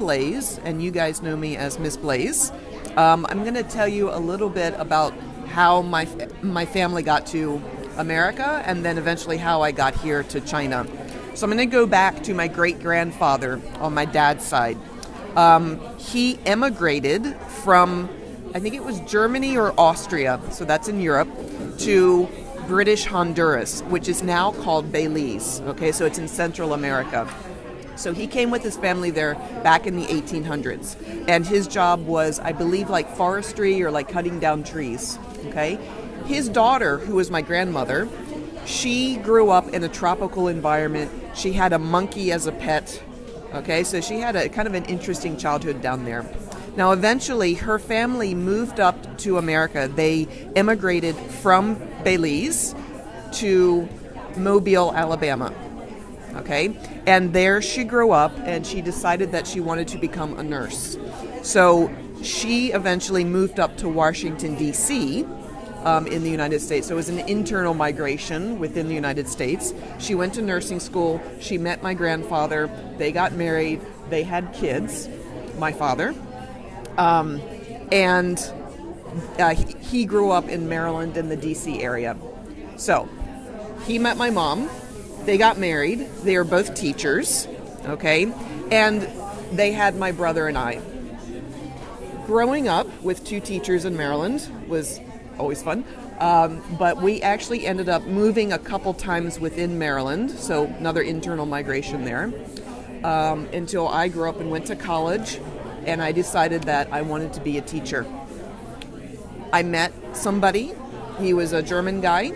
Blase, and you guys know me as Miss Blase. I'm going to tell you a little bit about how my family got to America, and then eventually how I got here to China. So I'm going to go back to my great-grandfather on my dad's side. He emigrated from, I think it was Germany or Austria, so that's in Europe, to British Honduras, which is now called Belize. Okay, so it's in Central America. So he came with his family there back in the 1800s, and his job was, I believe, like forestry or like cutting down trees. Okay, his daughter, who was my grandmother, she grew up in a tropical environment. She had a monkey as a pet. Okay, so she had a kind of an interesting childhood down there. Now, eventually, her family moved up to America. They immigrated from Belize to Mobile, Alabama. Okay, and there she grew up, and she decided that she wanted to become a nurse. So she eventually moved up to Washington, D.C., in the United States. So it was an internal migration within the United States. She went to nursing school. She met my grandfather. They got married. They had kids, my father. He grew up in Maryland in the D.C. area. So he met my mom. They got married. They are both teachers, okay? And they had my brother and I. Growing up with two teachers in Maryland was always fun. But we actually ended up moving a couple times within Maryland, so another internal migration there, until I grew up and went to college, and I decided that I wanted to be a teacher. I met somebody. He was a German guy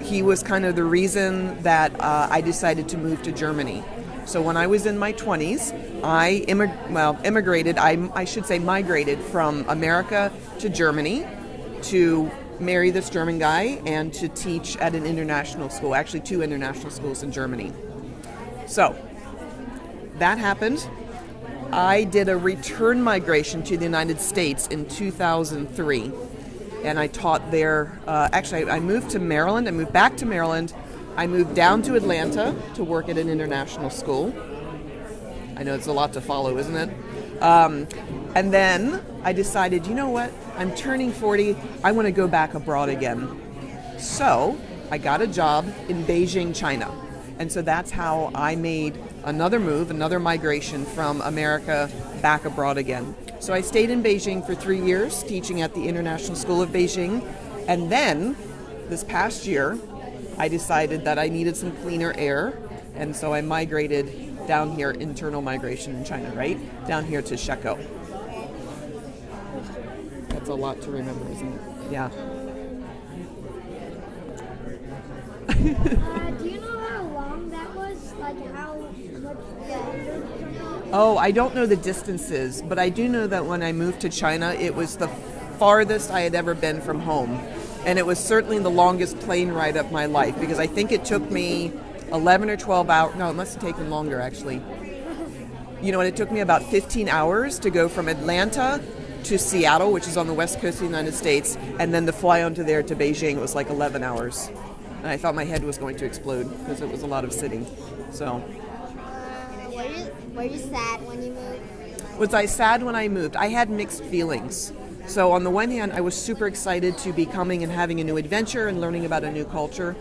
he was kind of the reason that I decided to move to Germany. So when I was in my 20s, I migrated from America to Germany to marry this German guy and to teach at an international school, actually 2 international schools in Germany. So that happened. I did a return migration to the United States in 2003. And I taught there. I moved to Maryland. I moved back to Maryland. I moved down to Atlanta to work at an international school. I know it's a lot to follow, isn't it? And then I decided, you know what? I'm turning 40. I want to go back abroad again. So I got a job in Beijing, China. And so that's how I made another move, another migration from America back abroad again. So I stayed in Beijing for 3 years, teaching at the International School of Beijing. And then, this past year, I decided that I needed some cleaner air. And so I migrated down here, internal migration in China, right? Down here to Shekou. That's a lot to remember, isn't it? Yeah. Do you know how long that was? Like how much? Oh, I don't know the distances, but I do know that when I moved to China, it was the farthest I had ever been from home. And it was certainly the longest plane ride of my life, because I think it took me 11 or 12 hours. No, it must have taken longer, actually. You know, and it took me about 15 hours to go from Atlanta to Seattle, which is on the west coast of the United States, and then to fly onto there to Beijing. It was like 11 hours. And I thought my head was going to explode because it was a lot of sitting. So... Were you sad when you moved? Was I sad when I moved? I had mixed feelings. So on the one hand, I was super excited to be coming and having a new adventure and learning about a new culture.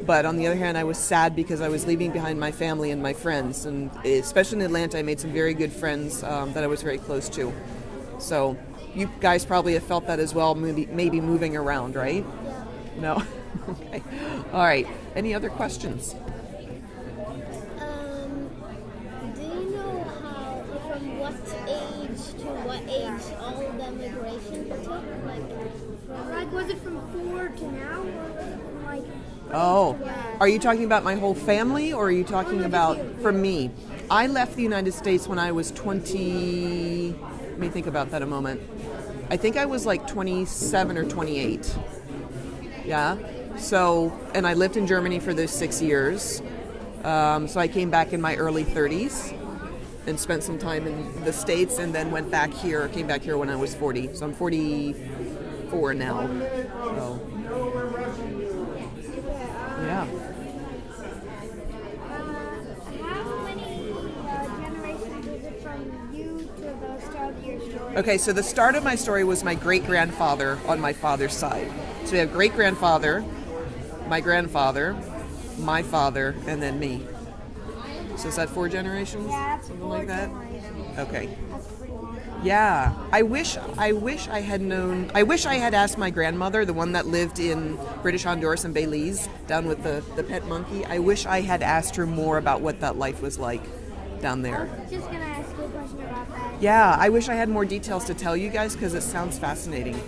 But on the other hand, I was sad because I was leaving behind my family and my friends. And especially in Atlanta, I made some very good friends that I was very close to. So you guys probably have felt that as well, maybe moving around, right? Yeah. No? Okay. All right. Any other questions? What age all the migration took? Like was it from 4 to now, or was it from like? Oh, are you talking about my whole family, or are you talking about from me? I left the United States when I was 20. Let me think about that a moment. I think I was like 27 or 28. Yeah. So, and I lived in Germany for those 6 years. So I came back in my early 30s. And spent some time in the States, and then came back here when I was 40. So I'm 44 now. So, yeah. How many generations of your story. Okay, so the start of my story was my great-grandfather on my father's side. So we have great-grandfather, my grandfather, my father, and then me. So is that 4 generations? Yeah, that's Something 4 like that? generations. Okay. That's pretty long. Yeah, I wish I had known. I wish I had asked my grandmother, the one that lived in British Honduras and Belize, down with the pet monkey. I wish I had asked her more about what that life was like down I there. was just gonna ask you a question about that. Yeah, I wish I had more details to tell you guys because it sounds fascinating.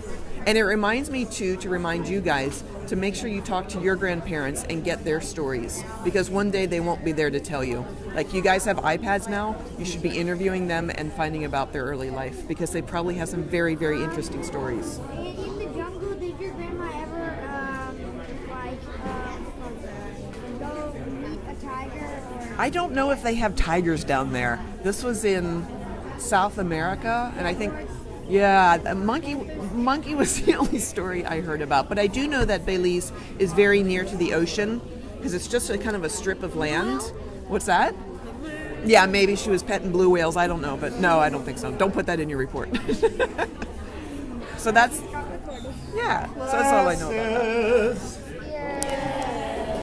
And it reminds me too to remind you guys to make sure you talk to your grandparents and get their stories because one day they won't be there to tell you. Like you guys have iPads now, you should be interviewing them and finding about their early life because they probably have some very, very interesting stories. In the jungle, did your grandma ever go meet a tiger? Or I don't know if they have tigers down there. This was in South America, and I think, yeah, a monkey was the only story I heard about. But I do know that Belize is very near to the ocean because it's just a kind of a strip of land. What's that? Yeah, maybe she was petting blue whales. I don't know, but no, I don't think so. Don't put that in your report. So that's, yeah, so that's all I know about that.